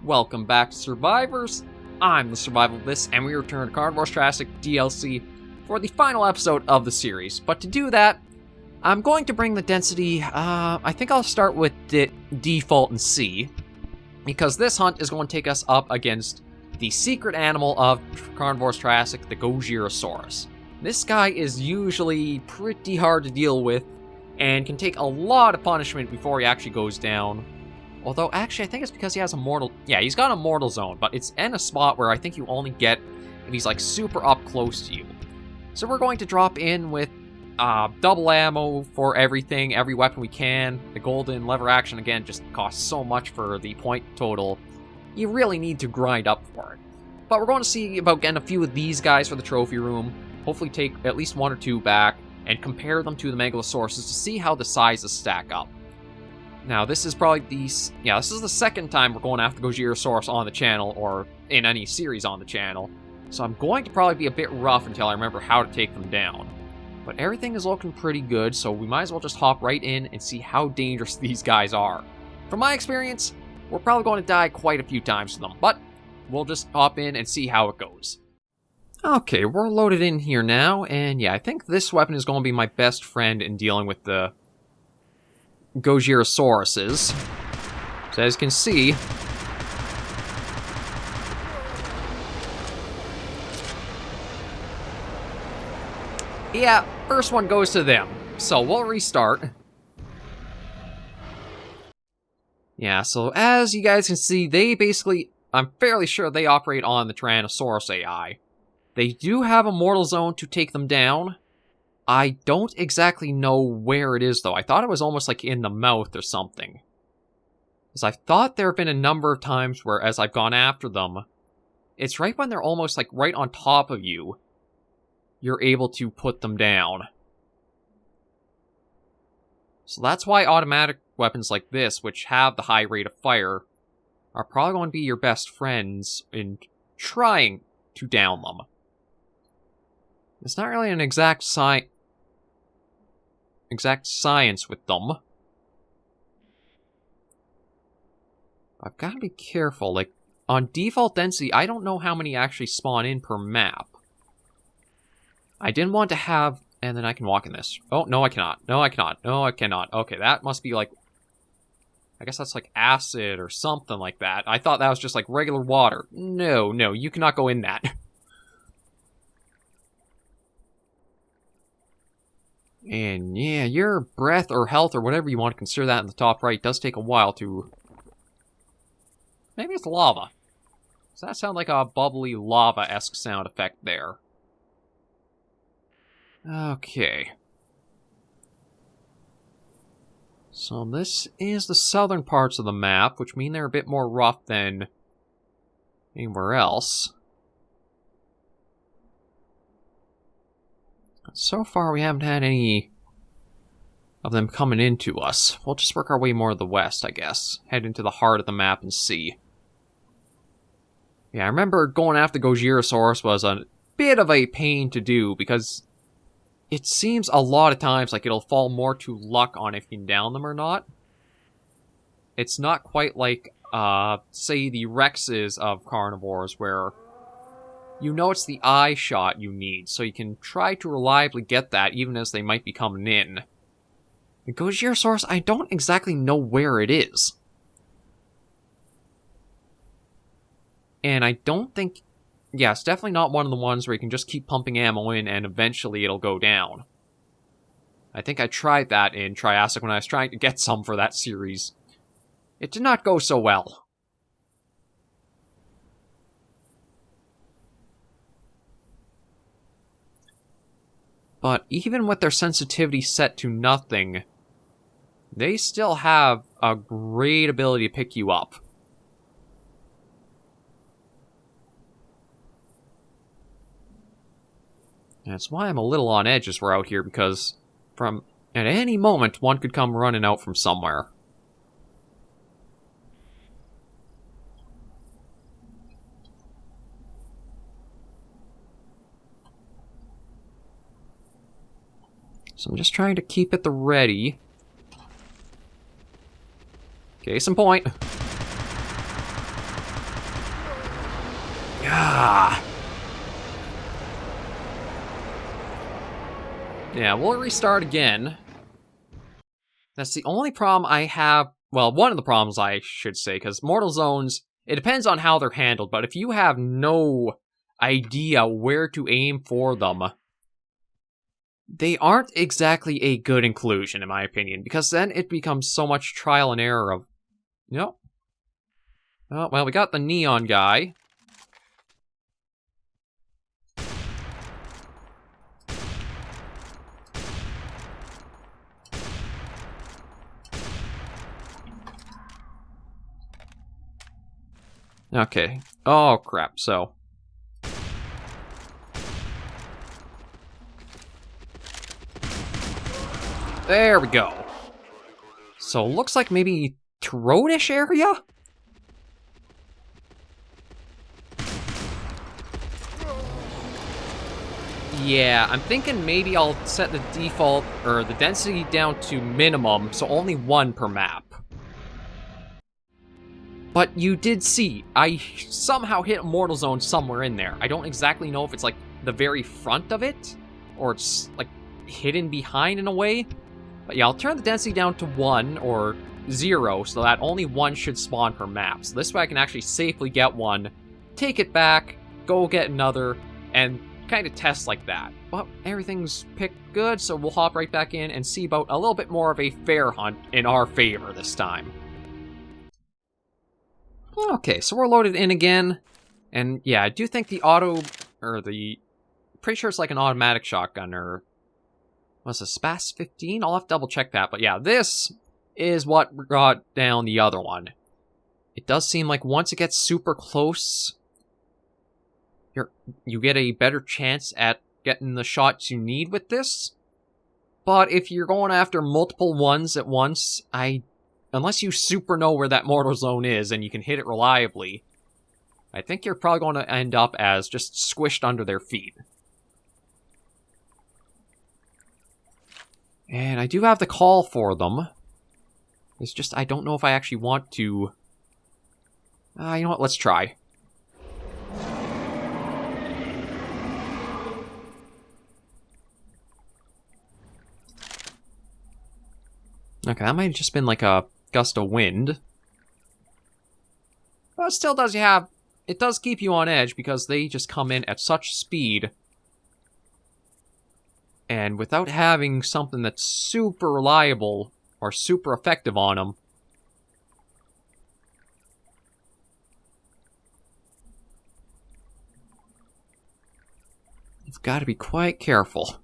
Welcome back to Survivors. I'm the SurvivalVis, and we return to Carnivores Triassic DLC for the final episode of the series. But to do that, I'm going to bring the density, I think I'll start with the default and C, because this hunt is going to take us up against the secret animal of Carnivores Triassic, the Gojirasaurus. This guy is usually pretty hard to deal with, and can take a lot of punishment before he actually goes down. Although, actually, I think it's because he has a mortal... Yeah, he's got a mortal zone, but it's in a spot where I think you only get if he's, like, super up close to you. So we're going to drop in with double ammo for everything, every weapon we can. The golden lever action, again, just costs so much for the point total. You really need to grind up for it. But we're going to see about getting a few of these guys for the trophy room. Hopefully take at least one or two back, and compare them to the Megalosauruses to see how the sizes stack up. Now, this is probably this is the second time we're going after Gojirasaurus on the channel, or in any series on the channel, so I'm going to probably be a bit rough until I remember how to take them down. But everything is looking pretty good, so we might as well just hop right in and see how dangerous these guys are. From my experience, we're probably going to die quite a few times to them, but we'll just hop in and see how it goes. Okay, we're loaded in here now, and yeah, I think this weapon is going to be my best friend in dealing with the Gojirasauruses. So as you can see, yeah, first one goes to them. So we'll restart. Yeah, so as you guys can see, they basically, I'm fairly sure they operate on the Tyrannosaurus AI. They do have a mortal zone to take them down. I don't exactly know where it is, though. I thought it was almost like in the mouth or something. Because I thought there have been a number of times where, as I've gone after them, it's right when they're almost like right on top of you, you're able to put them down. So that's why automatic weapons like this, which have the high rate of fire, are probably going to be your best friends in trying to down them. It's not really an exact science with them. I've got to be careful. Like, on default density, I don't know how many actually spawn in per map. I didn't want to have... And then I can walk in this. Oh, no, I cannot. No, I cannot. No, I cannot. Okay, that must be like... I guess that's like acid or something like that. I thought that was just like regular water. No, you cannot go in that. And yeah, your breath or health or whatever you want to consider that in the top right does take a while to... Maybe it's lava. Does that sound like a bubbly lava-esque sound effect there? Okay. So this is the southern parts of the map, which mean they're a bit more rough than anywhere else. So far, we haven't had any of them coming into us. We'll just work our way more to the west, I guess. Head into the heart of the map and see. Yeah, I remember going after Gojirasaurus was a bit of a pain to do, because it seems a lot of times like it'll fall more to luck on if you can down them or not. It's not quite like, say, the Rexes of carnivores, where you know it's the eye shot you need, so you can try to reliably get that even as they might be coming in. The Gojirasaurus, I don't exactly know where it is. And I don't think... Yeah, it's definitely not one of the ones where you can just keep pumping ammo in and eventually it'll go down. I think I tried that in Triassic when I was trying to get some for that series. It did not go so well. But even with their sensitivity set to nothing, they still have a great ability to pick you up. That's why I'm a little on edge as we're out here, because at any moment one could come running out from somewhere. So I'm just trying to keep at the ready. Case in point. Yeah, we'll restart again. That's the only problem I have. Well, one of the problems I should say, because mortal zones, it depends on how they're handled, but if you have no idea where to aim for them, they aren't exactly a good inclusion, in my opinion, because then it becomes so much trial and error of, oh, well, we got the neon guy. Okay. Oh, crap. So. There we go. So, looks like maybe Troadish area? Yeah, I'm thinking maybe I'll set the default, or the density down to minimum, so only one per map. But you did see, I somehow hit a mortal zone somewhere in there. I don't exactly know if it's like the very front of it, or it's like hidden behind in a way. But yeah, I'll turn the density down to 1 or 0 so that only one should spawn per map. So this way I can actually safely get one, take it back, go get another, and kind of test like that. Well, everything's picked good, so we'll hop right back in and see about a little bit more of a fair hunt in our favor this time. Okay, so we're loaded in again, and yeah, I do think the pretty sure it's like an automatic shotgun, or what's a SPAS 15? I'll have to double check that, but yeah, this is what brought down the other one. It does seem like once it gets super close, you get a better chance at getting the shots you need with this, but if you're going after multiple ones at once, unless you super know where that mortal zone is and you can hit it reliably, I think you're probably going to end up as just squished under their feet. And I do have the call for them. It's just, I don't know if I actually want to... you know what, let's try. Okay, that might have just been like a gust of wind. But it still does it does keep you on edge because they just come in at such speed. And without having something that's super reliable or super effective on them, you've got to be quite careful.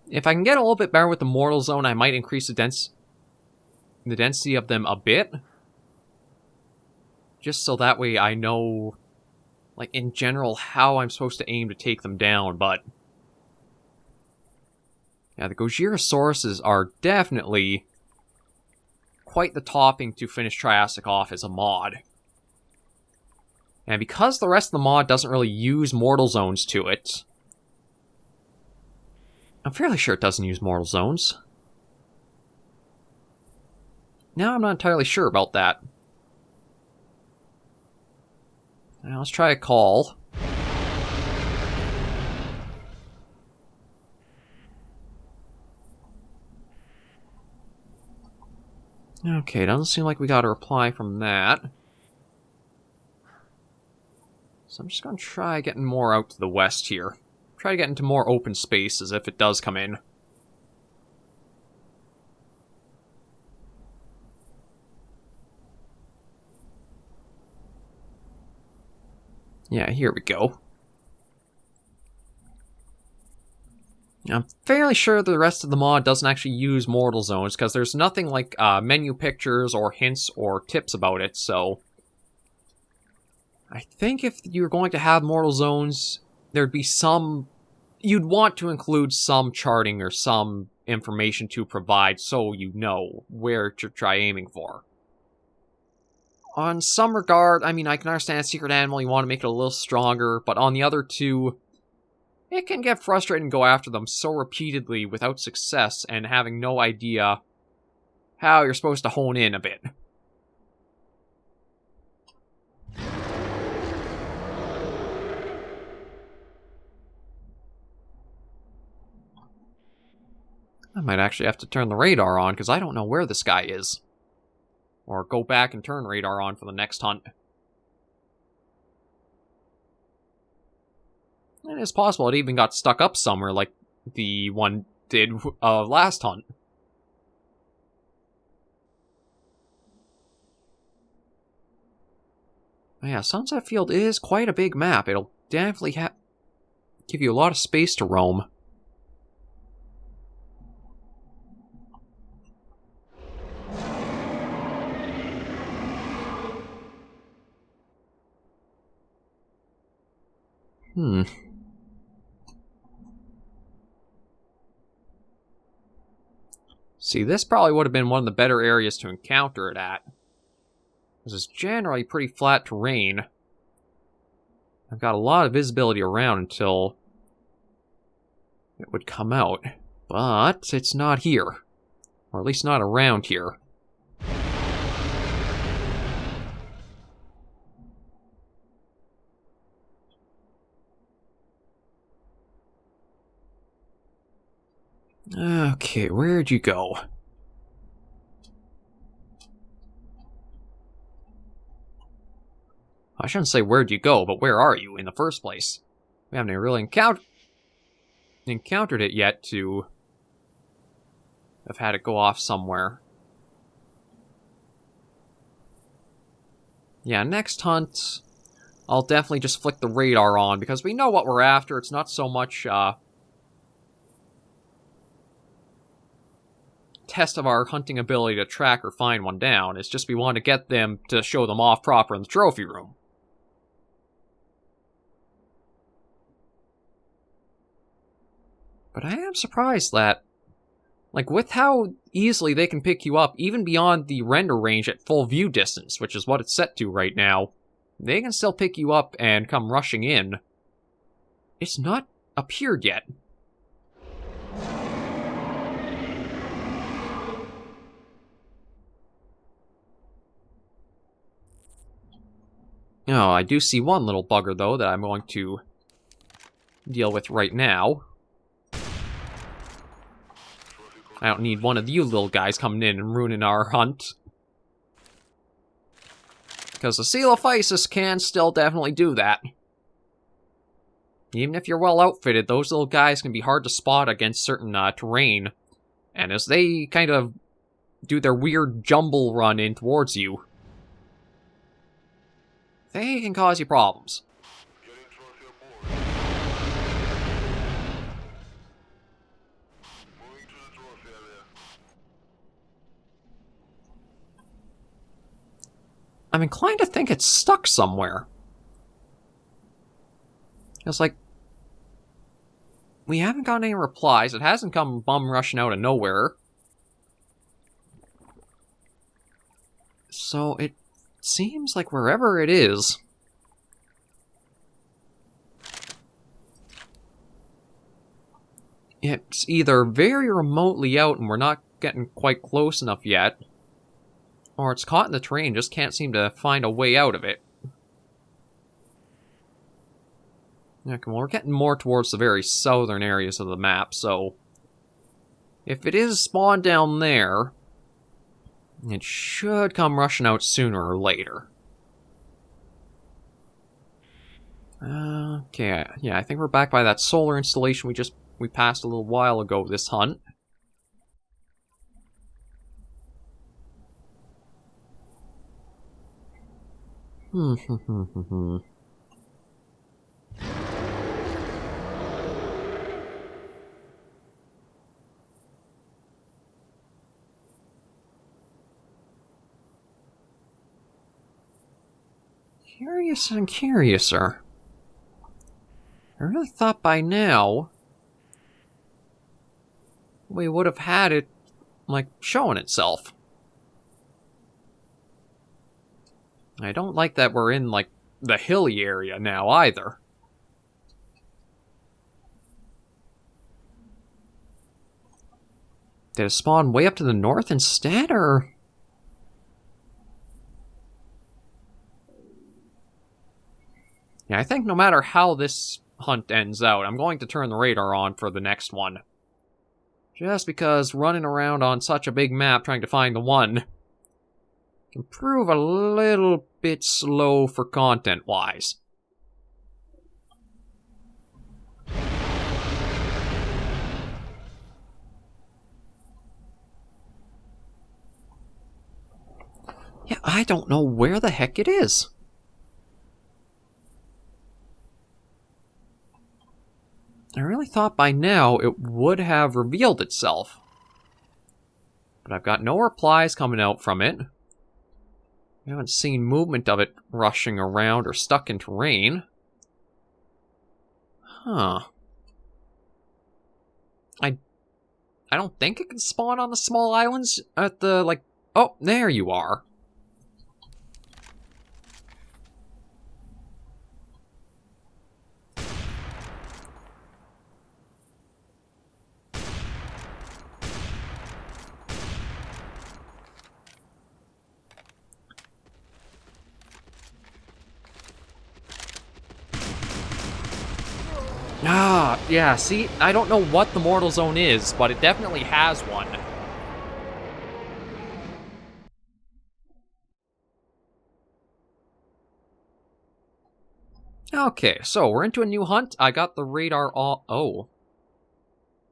If I can get a little bit better with the mortal zone, I might increase the density of them a bit. Just so that way I know, like, in general, how I'm supposed to aim to take them down, but... yeah, the Gojirasauruses are definitely quite the topping to finish Triassic off as a mod. And because the rest of the mod doesn't really use mortal zones to it... I'm fairly sure it doesn't use mortal zones. Now I'm not entirely sure about that. Now let's try a call. Okay, doesn't seem like we got a reply from that. So I'm just going to try getting more out to the west here. Try to get into more open spaces if it does come in. Yeah, here we go. I'm fairly sure the rest of the mod doesn't actually use mortal zones, because there's nothing like menu pictures or hints or tips about it, so... I think if you're going to have mortal zones, there'd be some... you'd want to include some charting or some information to provide so you know where to try aiming for. On some regard, I mean, I can understand Secret Animal, you want to make it a little stronger, but on the other two, it can get frustrating to go after them so repeatedly without success and having no idea how you're supposed to hone in a bit. I might actually have to turn the radar on, because I don't know where this guy is. Or go back and turn radar on for the next hunt. And it's possible it even got stuck up somewhere like the one did last hunt. Yeah, Sunset Field is quite a big map. It'll definitely give you a lot of space to roam. See, this probably would have been one of the better areas to encounter it at. This is generally pretty flat terrain. I've got a lot of visibility around until it would come out. But it's not here. Or at least not around here. Okay, where'd you go? I shouldn't say where'd you go, but where are you in the first place? We haven't really encountered it yet to have had it go off somewhere. Yeah, next hunt, I'll definitely just flick the radar on, because we know what we're after. It's not so much, test of our hunting ability to track or find one down. It's just we want to get them to show them off proper in the trophy room. But I am surprised that, like, with how easily they can pick you up, even beyond the render range at full view distance, which is what it's set to right now, they can still pick you up and come rushing in. It's not appeared yet. Oh, I do see one little bugger, though, that I'm going to deal with right now. I don't need one of you little guys coming in and ruining our hunt. Because the Coelophysis can still definitely do that. Even if you're well outfitted, those little guys can be hard to spot against certain terrain. And as they kind of do their weird jumble run in towards you, they can cause you problems. I'm inclined to think it's stuck somewhere. It's like, we haven't gotten any replies. It hasn't come bum rushing out of nowhere. So it seems like wherever it is, it's either very remotely out and we're not getting quite close enough yet, or it's caught in the terrain, just can't seem to find a way out of it. Yeah, come on, we're getting more towards the very southern areas of the map, so if it is spawned down there, it should come rushing out sooner or later. Okay, yeah, I think we're back by that solar installation we passed a little while ago this hunt. Curious and curiouser. I really thought by now we would have had it, like, showing itself. I don't like that we're in, like, the hilly area now, either. Did it spawn way up to the north instead, or...? Yeah, I think no matter how this hunt ends out, I'm going to turn the radar on for the next one. Just because running around on such a big map trying to find the one can prove a little bit slow for content-wise. Yeah, I don't know where the heck it is. I really thought by now it would have revealed itself. But I've got no replies coming out from it. I haven't seen movement of it rushing around or stuck in terrain. Huh. I don't think it can spawn on the small islands at the, like... Oh, there you are. Ah, yeah, see, I don't know what the mortal zone is, but it definitely has one. Okay, so we're into a new hunt. I got the radar all... Oh.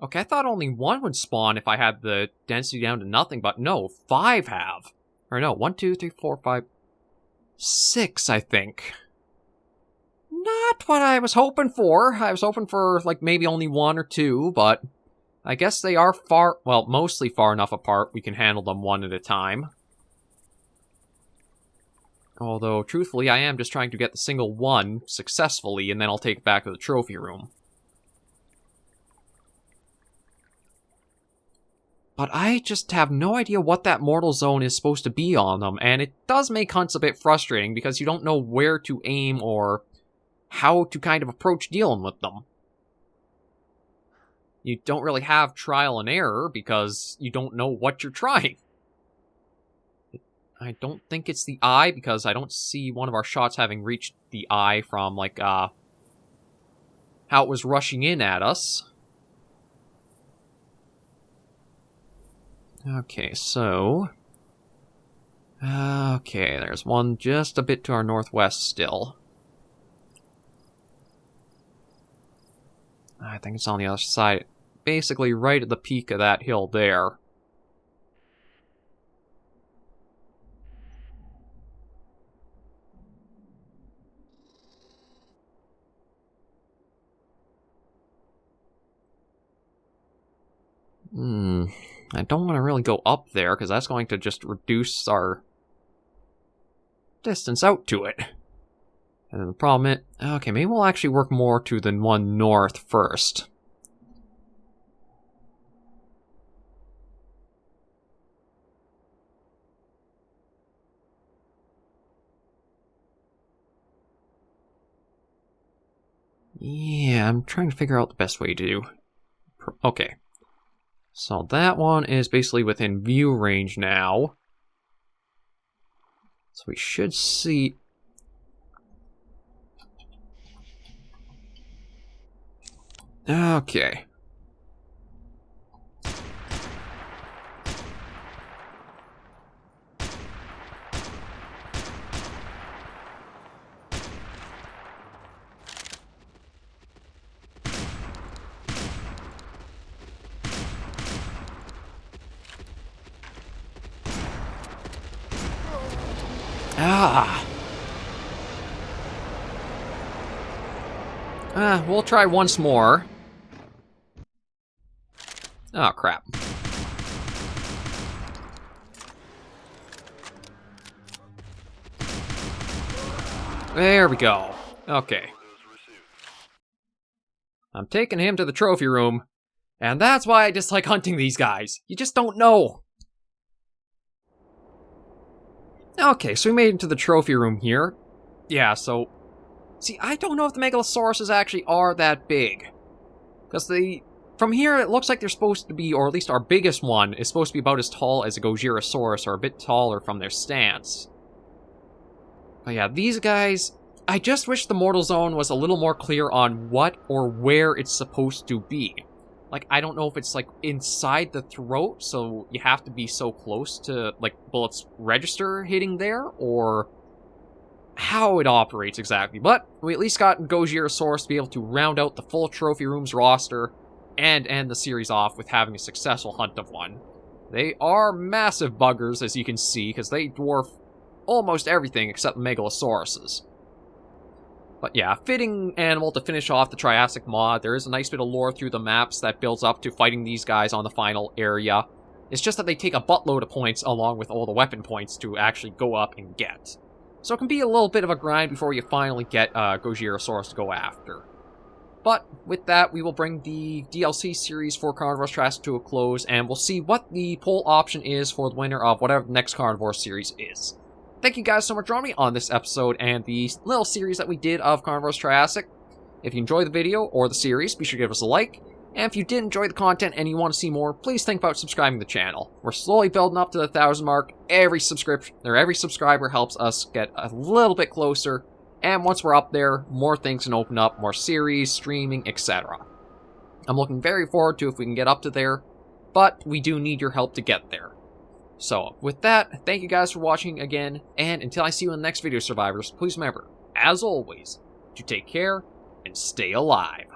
Okay, I thought only one would spawn if I had the density down to nothing, but no, 5 have. Or no, 1, 2, 3, 4, 5, 6, I think. Not what I was hoping for. I was hoping for, like, maybe only 1 or 2, but I guess they are far, well, mostly far enough apart we can handle them one at a time. Although, truthfully, I am just trying to get the single one successfully, and then I'll take it back to the trophy room. But I just have no idea what that mortal zone is supposed to be on them, and it does make hunts a bit frustrating because you don't know where to aim or how to kind of approach dealing with them. You don't really have trial and error because you don't know what you're trying. I don't think it's the eye because I don't see one of our shots having reached the eye from, like, how it was rushing in at us. Okay, so... Okay, there's one just a bit to our northwest still. I think it's on the other side. Basically right at the peak of that hill there. I don't want to really go up there, because that's going to just reduce our distance out to it. And then the problem is... Okay, maybe we'll actually work more to the one north first. Yeah, I'm trying to figure out the best way to do... Okay. So that one is basically within view range now. So we should see... Okay. We'll try once more. Oh, crap. There we go. Okay. I'm taking him to the trophy room, and that's why I dislike hunting these guys. You just don't know. Okay, so we made it to the trophy room here. Yeah, so... See, I don't know if the Megalosauruses actually are that big. Because the From here, it looks like they're supposed to be, or at least our biggest one, is supposed to be about as tall as a Gojirasaurus, or a bit taller from their stance. But yeah, these guys, I just wish the mortal zone was a little more clear on what or where it's supposed to be. Like, I don't know if it's, like, inside the throat, so you have to be so close to, like, bullets register hitting there, or how it operates exactly. But we at least got Gojirasaurus to be able to round out the full Trophy Rooms roster and end the series off with having a successful hunt of one. They are massive buggers, as you can see, because they dwarf almost everything except Megalosauruses. But yeah, fitting animal to finish off the Triassic mod. There is a nice bit of lore through the maps that builds up to fighting these guys on the final area. It's just that they take a buttload of points along with all the weapon points to actually go up and get. So it can be a little bit of a grind before you finally get Gojirasaurus to go after. But with that, we will bring the DLC series for Carnivores Triassic to a close, and we'll see what the poll option is for the winner of whatever the next Carnivore series is. Thank you guys so much for joining me on this episode and the little series that we did of Carnivores Triassic. If you enjoyed the video or the series, be sure to give us a like. And if you did enjoy the content and you want to see more, please think about subscribing to the channel. We're slowly building up to the 1,000 mark. Every subscriber helps us get a little bit closer. And once we're up there, more things can open up, more series, streaming, etc. I'm looking very forward to if we can get up to there, but we do need your help to get there. So, with that, thank you guys for watching again, and until I see you in the next video, survivors, please remember, as always, to take care and stay alive.